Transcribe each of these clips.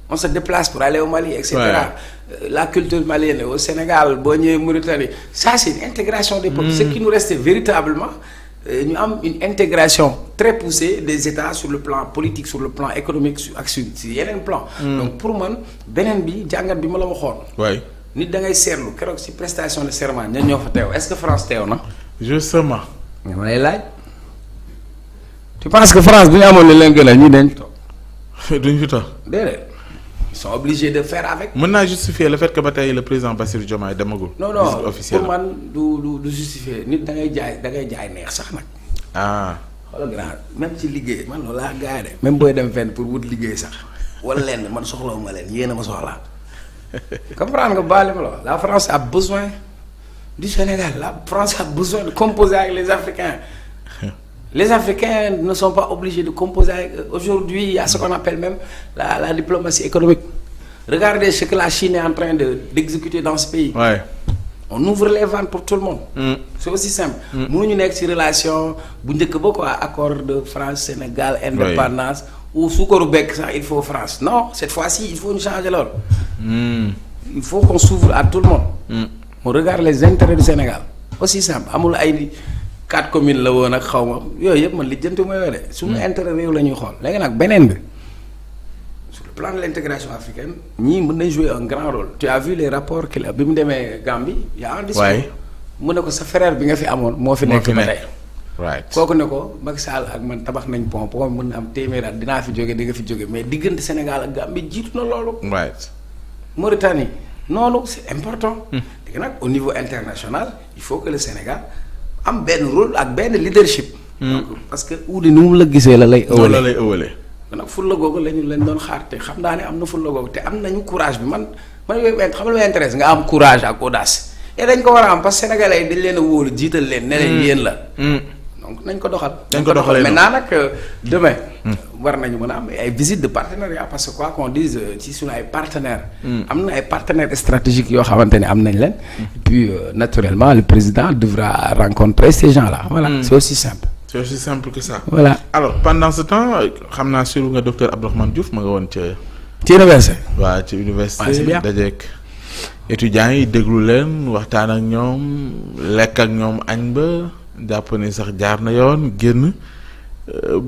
on se déplace pour aller au Mali et cetera. La culture malienne au Sénégal boo ñëwee Mauritanie ça c'est une intégration des peuples. Ce qui nous restait véritablement ñu am une intégration très poussée des États sur le plan politique sur le plan économique ak si yeneen plan. Donc pour man beneen bi jàngat bi ma la waxoon. waay nit da ngay seetlu keroog ci prestation de serment ñan ñoo fa teew est-ce que France teew na. justement. nga may laaj. tu penses que France bu ñu amoon li leen gënal ñii dañ toog. duñ fi toog. déedéet ils sont obligés de faire avec. mën naa justifier le fait que ba tey le président Bassirou Diomaye demagul. non pour man du justifier nit da ngay jaay neex sax nag. xoolal grand même ci liggéey man loolu laa gars de même booy dem fenn pour wut liggéey sax wala lenn man soxlawuma leen yéen a ma soxlaa comprendre nga baale ma la France a besoin du Sénégal la France a besoin de composer avec les Africains. Les Africains ne sont pas obligés de composer avec eux. Aujourd'hui, il y a ce qu'on appelle même la diplomatie économique. Regardez ce que la Chine est en train d'exécuter dans ce pays. Ouais. On ouvre les vannes pour tout le monde. C'est aussi simple. Mënuñu nekk ci relation bu njëkk ba quoi accord de France Sénégal indépendance ou suukaru bekk sax il faut France. Non, cette fois-ci, il faut ñu changer loolu. Il faut qu'on s'ouvre à tout le monde. On regarde les intérêts du Sénégal. Aussi simple. Amul ay 4 communes la woon ak xaw ma yooyu yëpp man lijjanti ma yooyu de suñu intérêt réew la ñuy xool léegi nag beneen bi sur le plan de l'intégration africaine ñii mën nañ jouer un grand rôle. Tu as vu les rapports qu'il a bi mu demee Gambie y a un discours mu ne ko sa frère bi nga fi amoon moo fi nekk ba tey kooku ne ko Macky Sall ak man tabax nañ pont mën na am téeméeraat dinaa fi jóge di nga fi jóge mais diggante Sénégal ak Gambie jiitu na loolu. Mauritanie noonu c'est important. léegi nag au niveau international il faut que le Sénégal am benn rôle ak benn leadership. parce que uudi ni mu la gisee la lay. ëwale la lay ëwale. nag fulla googu lañ doon xaar te xam naa ne am na fulla googu te am nañu courage bi man yooyu xam nga lu intéresse nga am courage ak audace. et dañ ko war a am parce que sénégalais yi dañ leen a wóolu jiital leen. ne leen yéen la. donc nañ ko doxal. nañ ko doxalee maintenant nag demain. war nañu mën a am ay visites de partenariat parce que quoi qu'on dise ci suñu ay partenaires. am na ay partenaires stratégiques yoo xamante ne am nañ leen. et puis naturellement le président devra rencontrer ces gens-là. voilà c'est aussi simple. c'est aussi simple que ça. voilà alors pendant ce temps xam naa suivre nga docteur Abdourahmane Diouf ma nga woon ca. ci université. waaw ci université dajeek étudiants yi déglu leen waxtaan ak ñoom lekk ak ñoom añ ba jàpp ni sax jaar na yoon génn.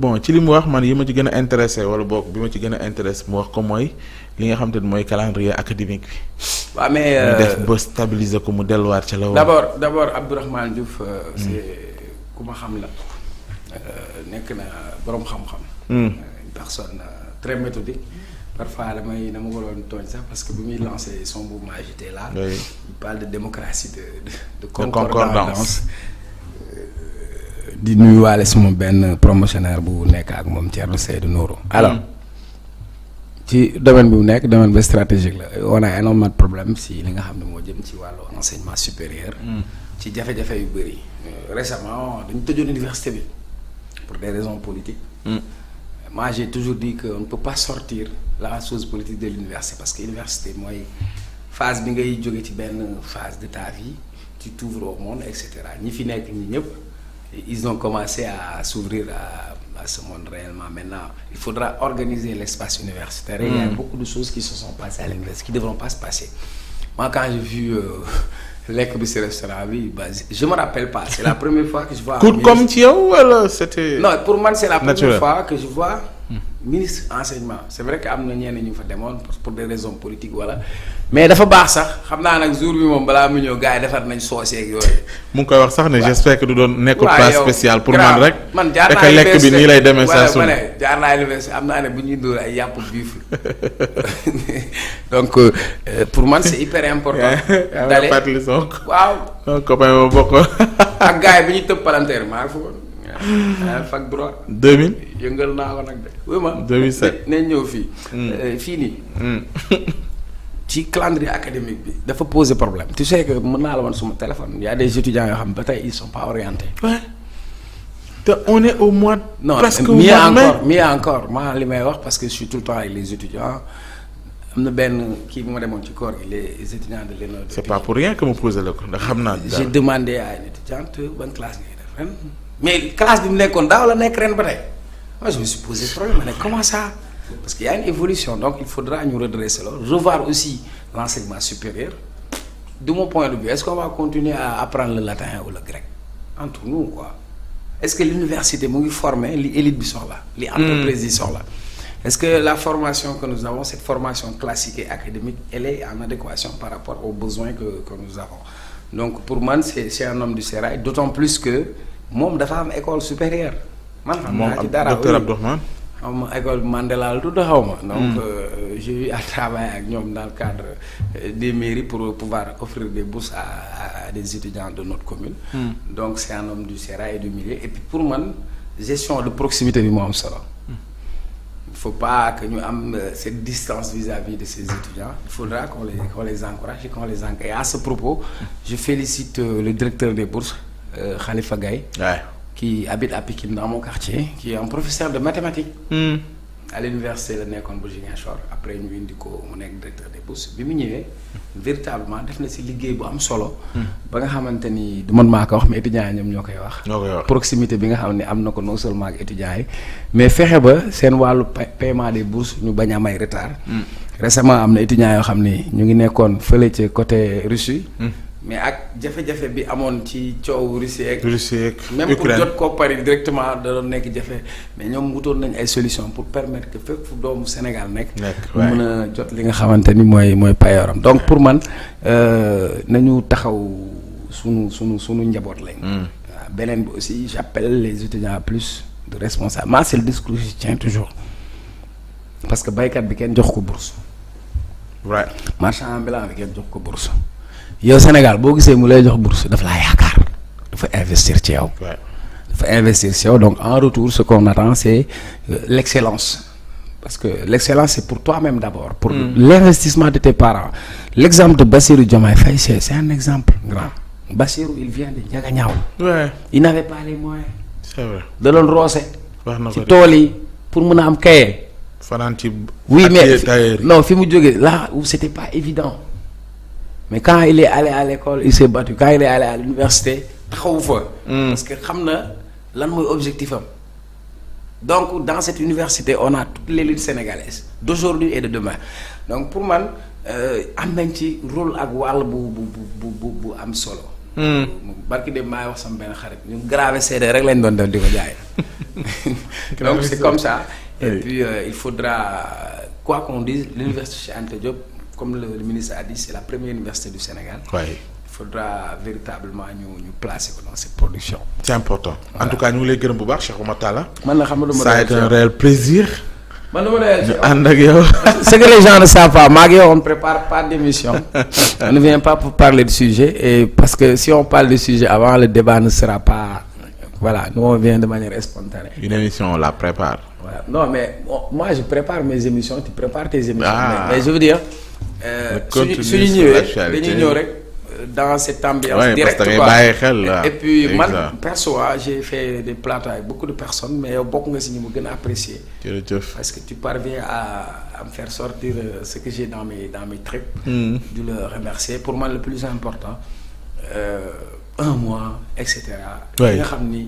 bon ci li mu wax man yi ma ci gën a intéressé wala boog bi ma ci gën a intéressé mu wax ko mooy li nga xam te ne mooy calendrier académique bi. waaw mais mu def ba stabiliser ko mu delluwaat ca la woon. d'abord Abdourahmane Diouf. c'est ku ma xam la. nekk na boroom xam-xam. une personne très méthodique. parfois dama ko doon tooñ sax parce que bu muy lancer son mouvement j'étais là. il parle de démocratie de concordance. di nuyuwaale suma benn promotionnaire bu nekk ak moom Thierno Seydou Nourou. alors ci domaine bi mu nekk domaine bi stratégique la on a énormément de problème si li nga xam ne moo jëm ci wàllu enseignement supérieur. ci jafe-jafe yu bëri. récemment dañu tëjoon université bi pour des raisons politiques. moi j'ai toujours dit que on ne peut pas sortir la chose politique de l'université parce que université mooy phase bi ngay jóge ci benn phase de ta vie tu t'ouvres au monde et cetera ñi fi nekk ñi ñëpp. Ils ont commencé à s'ouvrir à ce monde réellement. Maintenant, il faudra organiser l'espace universitaire. Il y a beaucoup de choses qui se sont passées à l'université, qui ne devront pas se passer. Moi, quand j'ai vu lekk bi ce restaurant bi, je me rappelle pas. C'est la première fois que je vois... comme Thio, alors c'était... Non, pour moi, c'est la première fois que je vois ministre enseignement. C'est vrai que am na ñenn ñu fa demoon pour des raisons politiques voilà. mais dafa baax sax xam naa nag jour bi moom balaa mu ñëw gars yi defar nañ soos yeeg yooyu. mu ngi koy wax sax ne j'espère que du doon nekkul place spéciale pour man rek. man jaar naa lekk bi nii lay demee saa su ne jaar naa université am naa ne bu ñuy dóor ay yàpp buffle donc pour man c'est hyper important. d'aller fàttali son waaw. copain ma bokk. ak gars yi bi ñuy tëb palanteer maa ngi fa woon. fac droit. 2000. yëngal naa ko nag de. oui ma 2007 nañ ñëw fii. fii nii. ci calendrier académique bi dafa poser problème. tu sais que mën naa la woon suma téléphone y a des étudiants yoo xam ba tey ils sont pas orientés. ouais. te on est au mois. non presque mieux encore maa li may wax parce que je suis tout le temps avec les étudiants am na benn kii bu ma demoon ci koor gi les étudiants de l'ENO. c'est pas pour rien que ma posé la ko ndax xam naa. j'ai demandé à une étudiante ban classe ngay def ren mais classe bi mu nekkoon daaw la nekk ren ba tey moi je me suis posé problème ma ne comment ça parce qu'il y a une évolution donc il faudra ñu redresser loolu revoir aussi l'enseignement supérieur de mon point de vue est-ce qu'on va continuer à apprendre le latin ou le grec entre nous quoi est-ce que l'université mu ngi former li élite bi soxla li entreprise yi soxla est-ce que la formation que nous avons cette formation classique et académique elle est en adéquation par rapport aux besoins que nous avons donc pour man c'est un homme du sérail d'autant plus que moom dafa am école supérieure man xam naa ci dara docteur Abdourahmane xaw ma école Mandela la tudd xaw ma donc j'ai eu à travailler ak ñoom dans le cadre des mairies pour pouvoir offrir des bourses à des étudiants de notre commune donc c'est un homme du sérail et du milieu et puis pour man gestion de proximité bi moo am solo il faut pas que ñu am cette distance vis-à-vis de ces étudiants il faudra qu'on les encourage et qu'on les encadre et à ce propos je félicite le directeur des bourses Khalifa Gaye qui habite à Pikine dans mon quartier qui est un professeur de mathématiques à l'université la nekkoon bu Ziguinchor après ñu indi ko mu nekk directeur des bourses bi mu ñëwee véritablement def na ci liggéey bu am solo ba nga xamante ni du man maa ko wax mais étudiants yi ñoom ñoo koy wax proximité bi nga xam ne am na ko non seulement ak étudiants yi mais fexe ba seen wàllu paiement des bourses ñu bañ a am ay retard récemment am na étudiants yoo xam ni ñu ngi nekkoon fële ci côté Russie mais ak jafe-jafe bi amoon ci coow Russie ak même pour jot ko pari directement da doon nekk jafe mais ñoom wutoon nañ ay solution pour permettre que fépp fu doomu Sénégal nekk mën a jot li nga xamante ni mooy payooram donc pour man nañu taxaw sunu njaboot lañ waaw beneen bi aussi j'appelle les étudiants à plus de responsable moi c'est le discours que je tiens toujours parce que baykat bi kenn jox ko bourse marchand ambulant bi kenn jox ko bourse yow Sénégal boo gisee mu lay jox bourse daf laa yaakaar dafa investir ci yow. dafa investir ci yow donc en retour ce qu'on attend c'est l'excellence parce que l'excellence c'est pour toi-même d'abord. pour l'investissement de tes parents. L'exemple de Bassirou Diomaye Faye c'est un exemple grand. Bassirou il vient de Ndiaganiao. il n'avait pas les moyens. c'est vrai da doon roose. wax na ko ci tool yi pour mën a am kaye. fanaan ci. oui mais non fi mu jógee là où c'était pas évident. mais quand il est allé à l'école il s'est battu quand il est allé à l'université taxawu fa. parce que xam na lan mooy objectif am. donc dans cette université on a toute l'élite sénégalaise d'aujourd'hui et de demain donc pour man am nañ ci rôle ak wàll bu am solo. barki de maay wax sama benn xarit ñu gravé CD rek lañ doon def di ko jaay. donc c'est comme ça. et puis il faudra quoi qu'on dise l'université Cheikh Anta Diop. comme le ministre a dit c'est la première université du Sénégal. Il faudra véritablement ñu placer ko dans cette production. C'est important. En tout cas ñu ngi lay gërëm bu baax Cheikh Oumar Talla. man la xam nga ça a été un réel plaisir. man dama ñu ànd ak yow. Ce que les gens ne savent pas maa ngi yow on prépare pas d'émission. On ne vient pas pour parler de sujet et parce que si on parle de sujet avant le débat ne sera pas voilà nous on vient de manière spontanée. Une émission on la prépare. Voilà. Non mais moi je prépare mes émissions tu prépares tes émissions. Mais je veux dire. suñu ñëwee dañuy ñëw rek dans cette ambiance directe quoi et puis man perso j'ai fait des plateaux avec beaucoup de personnes mais yow bokk nga si ñi mu gën a apprécier parce que tu parviens à me faire sortir ce que j'ai dans mes tripes de le remercier pour moi le plus important un mois et cetera nga xam ni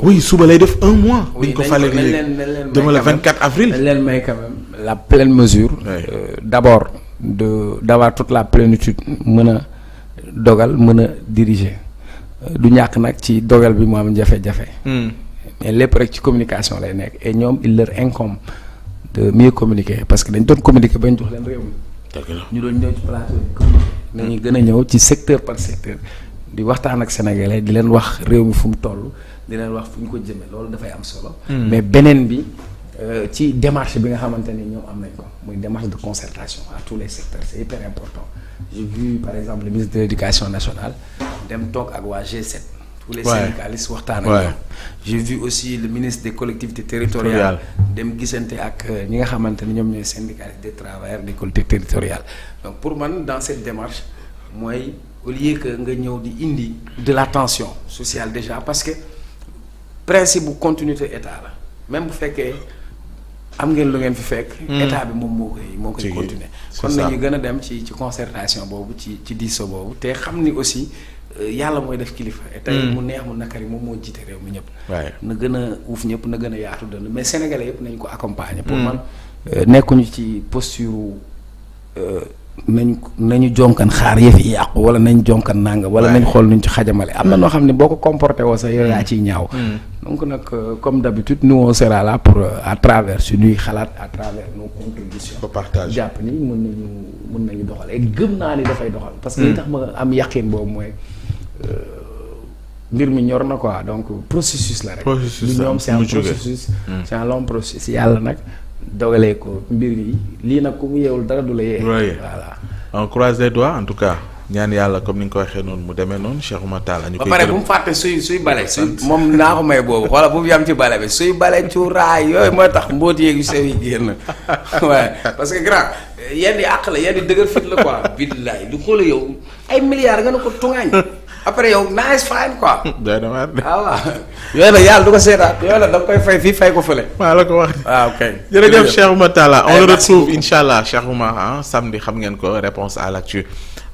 oui suba lay def un mois. oui ko fale demain le 24 avril. dañ leen may quand même la pleine mesure. d'abord d'avoir toute la plénitude mën a dogal mën a diriger du ñàkk nag ci dogal bi mu am jafe-jafe. mais lépp rek ci communication lay nekk et ñoom il leur incombe de mieux communiquer parce que dañ doon communiquer ba ñu jox leen réew mi. ñu doon ñëw ci plateau bi communiquer. nañu gën a ñëw ci secteur par secteur di waxtaan ak sénégalais di leen wax réew mi fu mu toll. di leen wax fu ñu ko jëmee loolu dafay am solo. mais beneen bi ci démarche bi nga xamante ni ñoom am nañ ko muy démarche de concertation à tous les secteurs c'est hyper important j'ai vu par exemple le ministre de l'éducation nationale dem toog ak waa G7. tous les syndicalistes waxtaan ak ñoom. j'ai vu aussi le ministre des collectivités territoriales dem gisante ak ñi nga xamante ni ñoom ñooy syndicalistes des travailleurs des collectivités territoriales donc pour man dans cette démarche mooy au lieu que nga ñëw di indi de la tension sociale déjà parce que. principe bu continuité état la même bu fekkee am ngeen lu ngeen fi fekk. état bi moom moo koy continuer. kon nañu gën a dem ci concertation boobu ci diisoo boobu te xam ni aussi yàlla mooy def kilifa. et tey mu neex mu nakari moom moo jiite réew mi ñëpp. waaye na gën a uuf ñëpp na gën a yaatu dënn mais sénégalais yëpp nañ ko accompagner. pour man nekkuñu ci posture nañu jonkan xaar yëf yi yàqu wala nañ jonkan nangam. wala nañ xool nuñ ci xajamale. am na noo xam ne boo ko comporté woo sax yow yaa ciy ñaaw. donc nag comme d'habitude nous on sera là pour à travers suñuy xalaat à travers nos contributions. ba partage jàpp ni mën nañu doxal et gëm naa ni dafay doxal. parce que li tax ma am yaqin boobu mooy mbir mi ñor na quoi donc processus la rek. processus du ñoom c'est un processus. c'est un long processus yàlla nag. dogalee ko mbir yi lii nag ku mu yeewul dara du la yee. voilà on croise les doigts en tout cas ñaan yàlla comme ni nga ko waxee noonu mu demee noonu Cheikh Oumar Tall ñu koy ba pare bu mu fàtte suy bale moom naa ko may boobu xoola bu mu yam ci bale bi suy bale ci raay yooyu mooy tax mbóoti yeeg yu sew yi génn waaye parce que grand yenn yi àq la yenn yi dëgër fit la quoi billaay lu xoola yow ay milliards nga ne ko tungaañ après yow nice fine quoi. doy na waar de. waaw yooyu nag yàlla du ko seetaat yooyu nag da nga koy fay fii fay ko fële. maa la ko wax. waaw kay. jërëjëf Cheikh Oumar Tall on le retrouve incha allah Cheikh Oumar samedi xam ngeen ko réponse à l'actu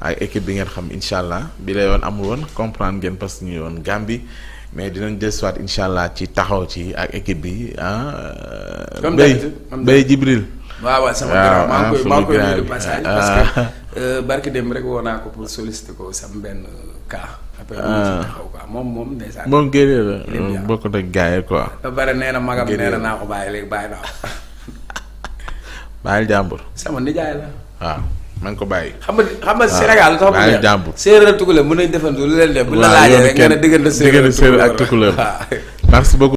ak équipe bi ngeen xam incha allah bi la yoon amul woon comprendre ngeen parce que ñu yoon Gambie mais dinañ jël soit incha allah ci taxaw ci ak équipe bi comme d'habitude Mbaye Jibril. waaw sama grand maa ngi koy nuyu de passage parce que barki dem rek woo naa ko pour solliciter ko sam benn cas. après taxaw quoi moom ndeysaan. moom génnee la bokkut ak gars yi quoi. ba pare nee na magam nee na naa ko bàyyi léegi bàyyi naa ko. bàyyil jàmbur. sama nijaay la. waaw maa ngi ko bàyyi. xam nga Sénégal lu tax mu bàyyil jàmbur. séeréer ak tukulóor mën nañ defandoo lu leen def. bu la laajee rek nga ne diggante séeréer ak tukulóor. merci beaucoup.